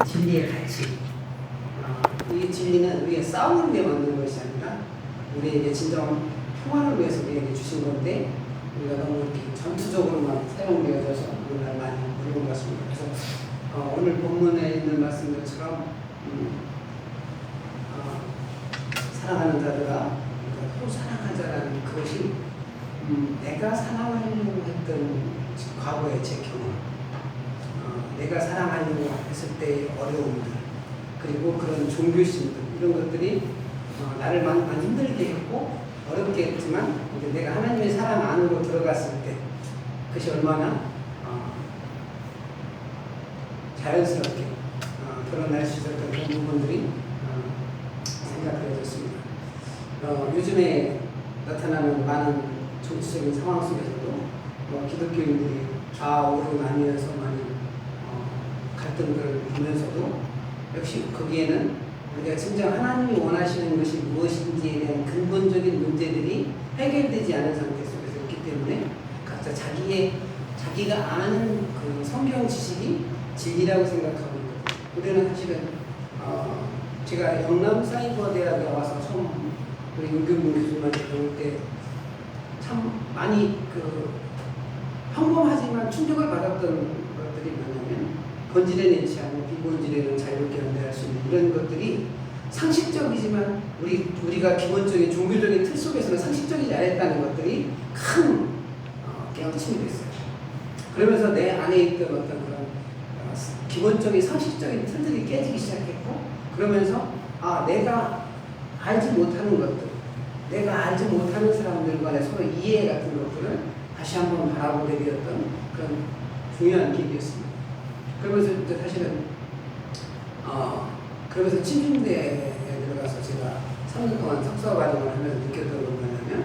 진리의 가치. 이 진리는 우리가 싸움을 위해 만든 것이 아니라 우리에게 진정한 평화를 위해서 우리에게 주신 건데 우리가 너무 이렇게 전투적으로만 사용되어져서 오늘날 많이 어려운 것 같습니다. 그래서 오늘 본문에 있는 말씀들처럼 사랑하는 자들아 또 사랑하자라는 그것이 내가 사랑하려고 했던 과거의 제 경험, 내가 사랑하려고 했을 때의 어려움들, 그리고 그런 종교심들, 이런 것들이 나를 많이 힘들게 했고 어렵게 했지만 내가 하나님의 사랑 안으로 들어갔을 때 그것이 얼마나 자연스럽게 드러날 수 있었던 그런 부분들이 생각되어졌습니다. 요즘에 나타나는 많은 정치적인 상황 속에서도 기독교인들이 좌우로 나뉘어서 많은 갈등들을 보면서도 역시 거기에는 우리가 진정 하나님이 원하시는 것이 무엇인지에 대한 근본적인 문제들이 해결되지 않은 상태 속에서 있기 때문에 각자 자기가 아는 그 성경 지식이 진리라고 생각하고 있거든요. 우리는 사실은 제가 영남사이버대학에 와서 처음 우리 윤경문 교수님한테 배울 때 참 많이 평범하지만 충격을 받았던 것들이 뭐냐면 본질에 내지 않고 비본질에는 자유롭게 연대할 수 있는 이런 것들이 상식적이지만 우리가 기본적인 종교적인 틀 속에서는 상식적이지 않았다는 것들이 큰 깨우침이 됐어요. 그러면서 내 안에 있던 어떤 그런 기본적인 상식적인 틀들이 깨지기 시작했고, 그러면서 내가 알지 못하는 것들, 내가 알지 못하는 사람들 간의 서로 이해 같은 것들을 다시 한번 바라보게 되었던 그런 중요한 계기였습니다. 그러면서 이제 사실은 그러면서 침중대에 들어가서 제가 3년 동안 석사 과정을 하면서 느꼈던 건 뭐냐면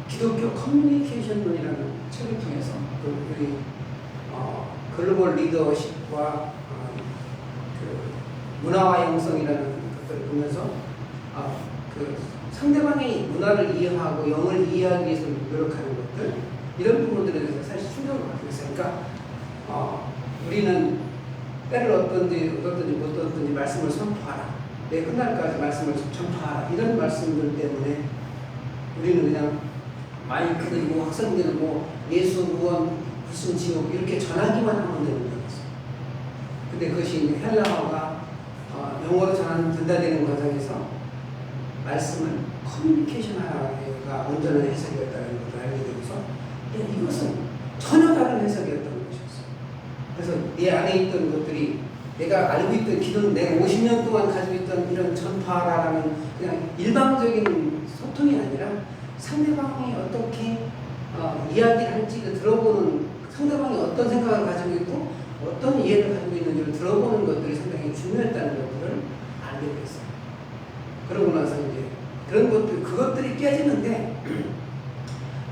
기독교 커뮤니케이션론이라는 책을 통해서 우리 글로벌 리더십과 문화와 영성이라는 것들을 보면서 상대방의 문화를 이해하고 영을 이해하기 위해서 노력하는 것들, 이런 부분들에 대해서 사실 충격을 받고 있어요. 그러니까 우리는 때를 어떤지 못 어떤지 말씀을 선포하라, 내 끝날까지 말씀을 전파하라, 이런 말씀들 때문에 우리는 그냥 마이크 들고 학생 들고 예수 무언 무슨 지옥 이렇게 전하기만 하면 되는 거였어요. 근데 그것이 헬라어가 영어로 전달되는 과정에서 말씀을 커뮤니케이션하라가 온전한 해석이었다는 것을 알게 되면서 이것은 전혀 다른 해석이었던 것이었어요. 그래서 내 안에 있던 것들이 내가 알고 있던 기존 내가 50년 동안 가지고 있던 이런 전파라는 그냥 일방적인 소통이 아니라 상대방이 어떻게 이야기를 할지를 들어보는, 상대방이 어떤 생각을 가지고 있고 어떤 이해를 가지고 있는지를 들어보는 것들이 상당히 중요했다는 것들을 알게 됐어요. 그러고 나서 이제 그런 것들, 그것들이 깨지는데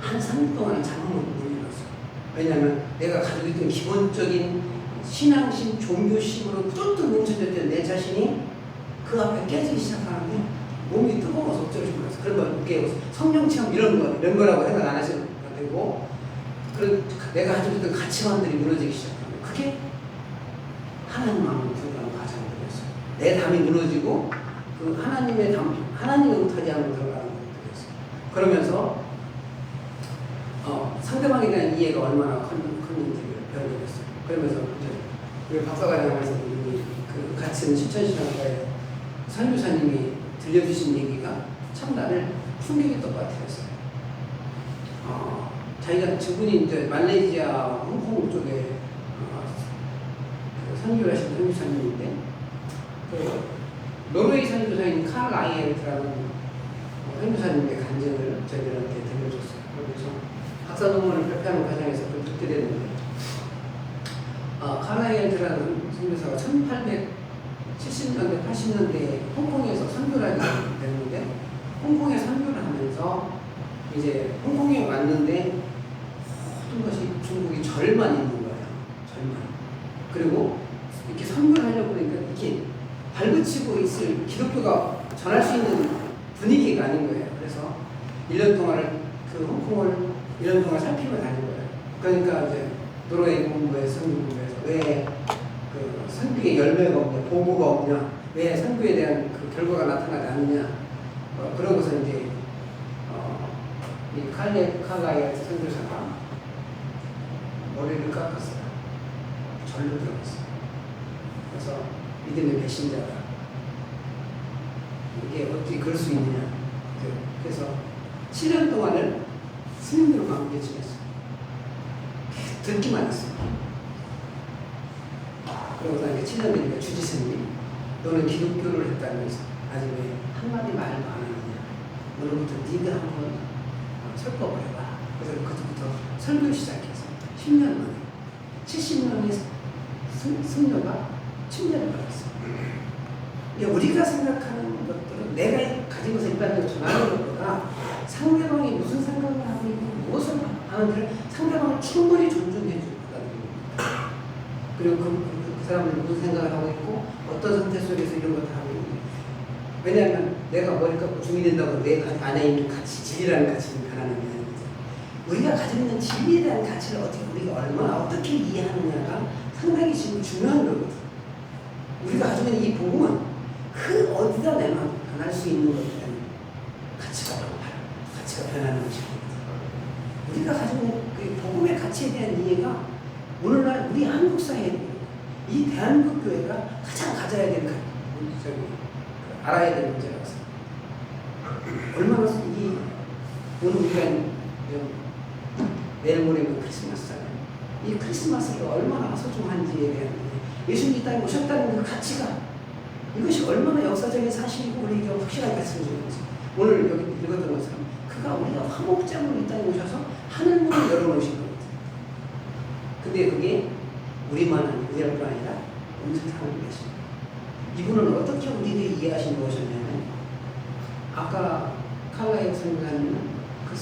한 3년 동안은 잠을 못 일었어요. 왜냐하면 내가 가지고 있던 기본적인 신앙심, 종교심으로 뚝뚝 뭉쳐졌던 내 자신이 그 앞에 깨지기 시작하는데 몸이 뜨거워서 어쩔 줄 몰랐어요. 그런 거 성령 체험 이런 거라고 생각 안 하셔도 되고, 내가 가지고 있던 가치관들이 무너지기 시작합니다. 그게 하나님 마음으로 들어가는 과정들이었어요. 내 담이 무너지고 그 하나님의 하나님의 의타지 안으로 들어가는 것들이었어요. 그러면서 상대방에 대한 이해가 얼마나 컸는지를 배우게 됐어요. 그러면서 이제 우리 박사과정에서 그 같이 있는 실천신앙가의 선교사님이 들려주신 얘기가 참 나를 충격이 똑같았어요. 자기가 저분이 이제 말레이시아 홍콩 쪽에 선교를 하신 선교사님인데 노르웨이 선교사인 칼 아이엘트라는 선교사님의 간증을 저희들한테 들려줬어요. 그래서 박사 논문을 발표하는 과정에서 좀 듣게 됐는데 칼 아이엘트라는 선교사가 1870년대, 80년대에 홍콩에서 선교를 하게 됐는데 홍콩에 선교를 하면서 이제 홍콩에 왔는데 모든 것이 중국이 절만 있는 거예요. 절만. 그리고 이렇게 선교를 하려고 그러니까 이렇게 발붙이고 있을 기독교가 전할 수 있는 분위기가 아닌 거예요. 그래서 1년 동안을 그 홍콩을 1년 동안 살피고 다닌 거예요. 그러니까 이제 노르웨이 본부에 선교 본부에서 왜 그 선교의 열매가 없냐, 보고가 없냐, 왜 선교에 대한 그 결과가 나타나지 않느냐, 그러고서 이제 이 칼라이아 선교사가 머리를 깎았어요. 절로 들어갔어요. 그래서 믿음의 배신자다. 이게 어떻게 그럴 수 있느냐. 그래서 7년 동안을 스님들과 함께 지냈어요. 듣기만 했어요. 그러고서 이제 7년 되니까 주지스님이 너는 기독교를 했다면서 아직 왜 한마디 말도 안 하느냐. 오늘부터 네가 한번 설법을 해봐. 그래서 그때부터 설교 시작해서 10년 만에 70명의 승려가 침례를 받았어요. 우리가 생각하는 것들은 내가 가진 것을 일반적으로 전하는 것보다 상대방이 무슨 생각을 하고 있고 무엇을 하는지를 상대방을 충분히 존중해 줄 거다. 그리고 그 사람은 무슨 생각을 하고 있고 어떤 상태 속에서 이런 것을 하고 있는지. 왜냐하면 내가 머리 깎고 중이 된다고 내 안에 있는 가치, 진리라는 가치는 변하는 게 아니거든. 우리가 가지고 있는 진리에 대한 가치를 우리가 얼마나 어떻게 이해하느냐가 상당히 지금 중요한 거거든. 우리가 가지고 있는 이 복음은 그 어디다 내놔도 변할 수 있는 것들은 가치가 변하는 것이거든. 우리가 가지고 있는 그 복음의 가치에 대한 이해가 오늘날 우리 한국 사회에 이 대한민국 교회가 가장 가져야 되는 알아야 되는 문제라고 생각합니다. 얼마나 오늘 우리가 내일 모레면 크리스마스잖아요. 이 크리스마스가 얼마나 소중한지에 대한 예수님이 이 땅에 오셨다는 그 가치가 이것이 얼마나 역사적인 사실이고 우리에게 확실하게 가르쳐주는 거지. 오늘 여기 읽었던 것처럼 그가 우리가 화목장으로 이 땅에 오셔서 하늘문을 열어놓으신 겁니다. 근데 그게 우리만 아니라 온 세상을 위해서. 이분은 어떻게 우리를 이해하신 것이냐면 아까 칼라이아 선교사님은 그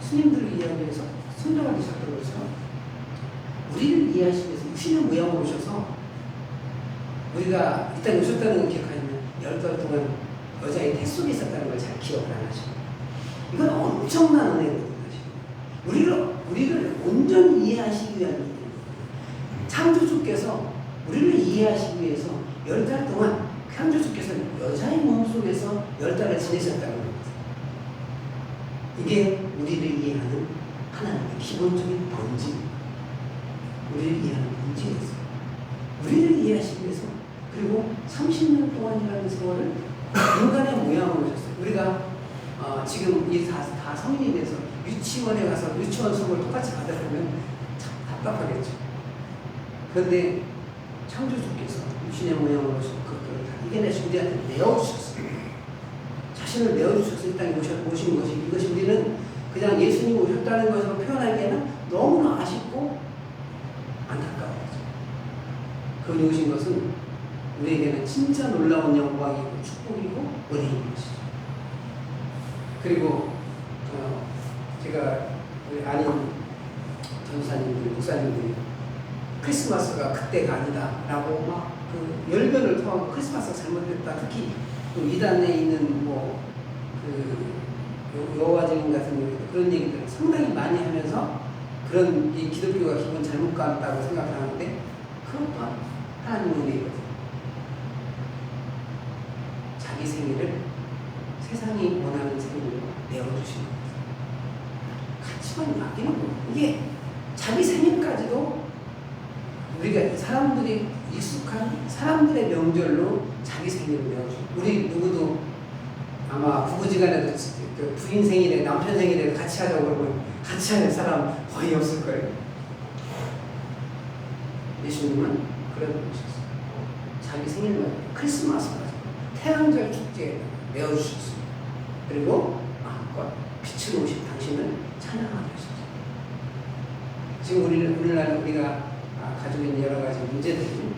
스님들을 이야기해서 순종하기 시작한 것처럼 우리를 이해하시기 위해서 육신의 모양으로 오셔서 우리가 이 땅에 오셨다는 걸 기억하시면 10달 동안 여자의 태 속에 있었다는 걸 잘 기억을 안 하시고 이건 엄청난 은혜거든요. 우리를 온전히 이해하시기 위한 일입니다. 창조주께서 우리를 이해하시기 위해서 10달 동안 창조주께서 여자의 몸속에서 10달을 지내셨다는 겁니다. 이게 우리를 이해하는 하나님의 기본적인 본질, 우리를 이해하는 본질이었어요. 우리를 이해하시기 위해서 그리고 30년 동안이라는 세월을 인간의 모양으로 오셨어요. 우리가 지금 이 다 성인이 돼서 유치원에 가서 유치원 수업을 똑같이 받아보면 참 답답하겠죠. 그런데 창조주께서 유신의 모양으로 그것들을 다 이겨내서 우리한테 내어주셨어요. 자신을 내어주셔서 이 땅에 오신 것이 이것이 우리는 그냥 예수님이 오셨다는 것으로 표현하기에는 너무나 아쉽고 안타까워요. 그분이 오신 것은 우리에게는 진짜 놀라운 영광이고 축복이고 은혜인 것이죠. 그리고 제가 우리 아닌 전사님들, 목사님들이 크리스마스가 그때가 아니다라고 막 그 열변을 토하고 크리스마스가 잘못됐다. 특히 또 이단에 있는 여호와 증인 같은 경우에도 그런 얘기들을 상당히 많이 하면서 그런 이 기독교가 기본 잘못 갔다고 생각을 하는데 그것 또한 하나님의 은혜거든요. 자기 생일을 세상이 원하는 생일로 내어주시는 겁니다. 가치관이 바뀌는 거예요. 이게 자기 생일까지도 우리가 사람들이 익숙한 사람들의 명절로 자기 생일을 내어주고 우리 누구도 아마 부부지간에도 그 부인 생일에 남편 생일에 같이 하자고 그러면 같이 하는 사람 거의 없을 거예요. 예수님은 그런 분이셨어요. 자기 생일만 크리스마스까지 태양절 축제에 내어주셨어요. 그리고 마음껏 빛을 오신 당신을 찬양하게 하셨어요. 지금 오늘날 우리가 가지고 있는 여러 가지 문제들이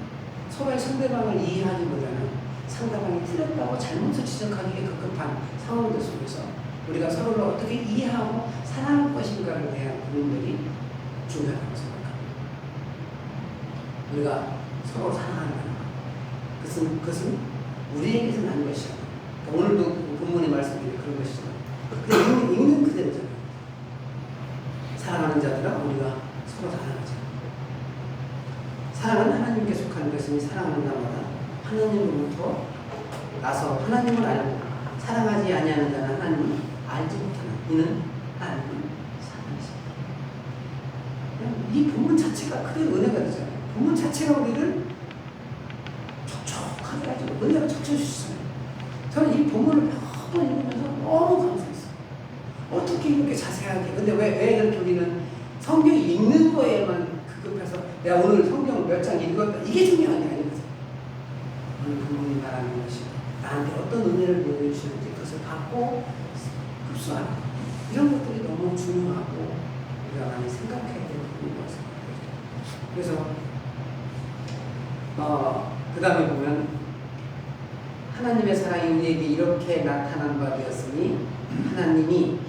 서로의 상대방을 이해하기보다는 상대방이 틀렸다고 잘못을 지적하기에 급급한 상황들 속에서 우리가 서로를 어떻게 이해하고 사랑할 것인가를 대한 고민들이 중요하다고 생각합니다. 우리가 서로 사랑하는 것. 그것은 우리에게서 난 것이야. 그러니까 오늘도 본문의 말씀들이 그런 것이잖아요. 근데 읽는 그대로잖아요. 사랑하는 자들아 우리가 서로 사랑하자. 사랑은 하나님께 속하는 것이며 자신이 사랑하는 자마다 하나님으로부터 나서 하나님을 알고 사랑하지 아니하는 자는 하나님을 알지 못하는 이는 하나님을 사랑하십니다. 이 본문 자체가 그대로 은혜가 되잖아요. 본문 자체가 우리를 촉촉하게 가지고 은혜가 젖혀주시잖아요. 저는 이 본문을 몇 번 읽으면서 너무 감사했어요. 어떻게 이렇게 자세하게. 근데 왜 그렇게 우리는 성경 읽는 거에만 급급해서 내가 오늘 성경 몇 장 읽었다. 이게 중요한 게 아니거든요. 오늘 본문이 말하는 것이 나한테 어떤 은혜를 보여주시는지 그것을 받고 흡수하는 이런 것들이 너무 중요하고 우리가 많이 생각해야 되는 부분인 것 같습니다. 그래서 그 다음에 보면 하나님의 사랑이 우리에게 이렇게 나타난 바 되었으니 하나님이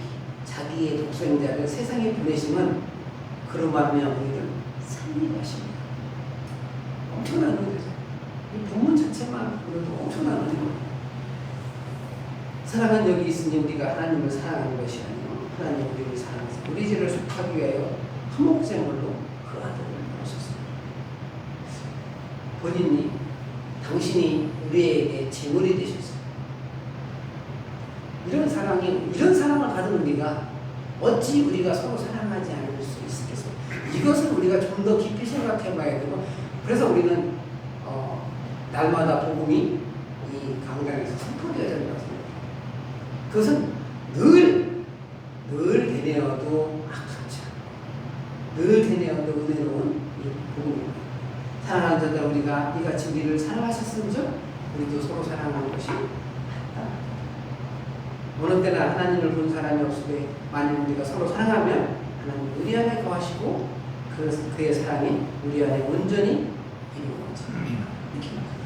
자기의 독생자를 세상에 보내심은 그로 말미암아 우리를 살리려 하십니다. 엄청난 은혜죠. 이 본문 자체만 보여도 엄청난 은혜입니다. 사랑은 여기 있으니 우리가 하나님을 사랑하는 것이 아니요 하나님 우리를 사랑해서 우리 죄를 속하기 위하여 한목제물로 그 아들을 낳으셨습니다. 본인이 당신이 우리에게 제물이 되셨어요. 이런 사랑을 받은 우리가 어찌 우리가 서로 사랑하지 않을 수 있겠어요? 이것을 우리가 좀 더 깊이 생각해 봐야 되고, 그래서 우리는 날마다 복음이 이 강단에서 선포되어야 된다고 생각해요. 그것은 늘 되뇌어도 아깝지 않고 늘 되뇌어도 은혜로운 이 복음입니다. 사랑하는 자들 우리가 이같이 우리를 사랑하셨음즉 우리도 서로 사랑하는 것이 맞다. 어느 때나 하나님을 본 사람이 없으되 만일 우리가 서로 사랑하면 하나님 우리 안에 거하시고 그의 사랑이 우리 안에 온전히 이루어져 이렇게 말합니다.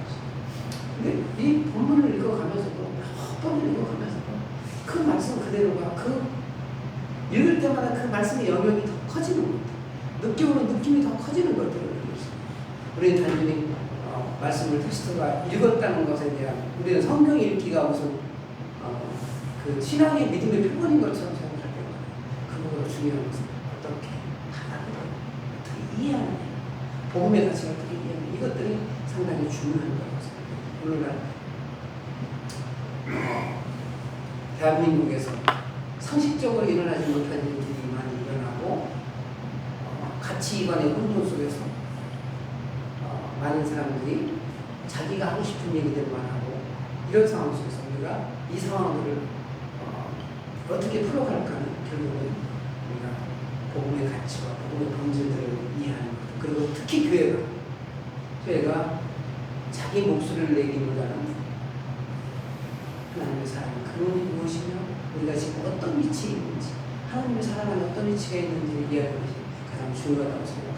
근데 이 본문을 읽어가면서도 몇 번을 읽어가면서도 그 말씀 그대로가 읽을 때마다 그 말씀의 영역이 더 커지는 것 같아요. 느껴오는 느낌이 더 커지는 것들을 우리는 단순히 말씀을 텍스트가 읽었다는 것에 대한 우리는 성경 읽기가 무슨 그 신앙의 믿음의 표본인 것처럼 생각할 때가 그보다 중요한 것은 어떻게 하나님을 어떻게 이해하느냐, 복음의 가치를 어떻게 이해하느냐, 이것들이 상당히 중요한 거라고 생각합니다. 오늘날 대한민국에서 상식적으로 일어나지 못한 일들이 많이 일어나고 가치관의 혼돈 속에서 많은 사람들이 자기가 하고 싶은 얘기들만 하고 이런 상황 속에서 우리가 이 상황들을 어떻게 풀어갈까는 결국은 우리가 복음의 가치와 복음의 본질들을 이해하는 것, 그리고 특히 교회가 자기 목소리를 내기보다는 하나님의 사랑의 근원이 무엇이며 우리가 지금 어떤 위치에 있는지 하나님의 사랑은 어떤 위치에 있는지를 이해하는 것이 가장 중요하다고 생각합니다.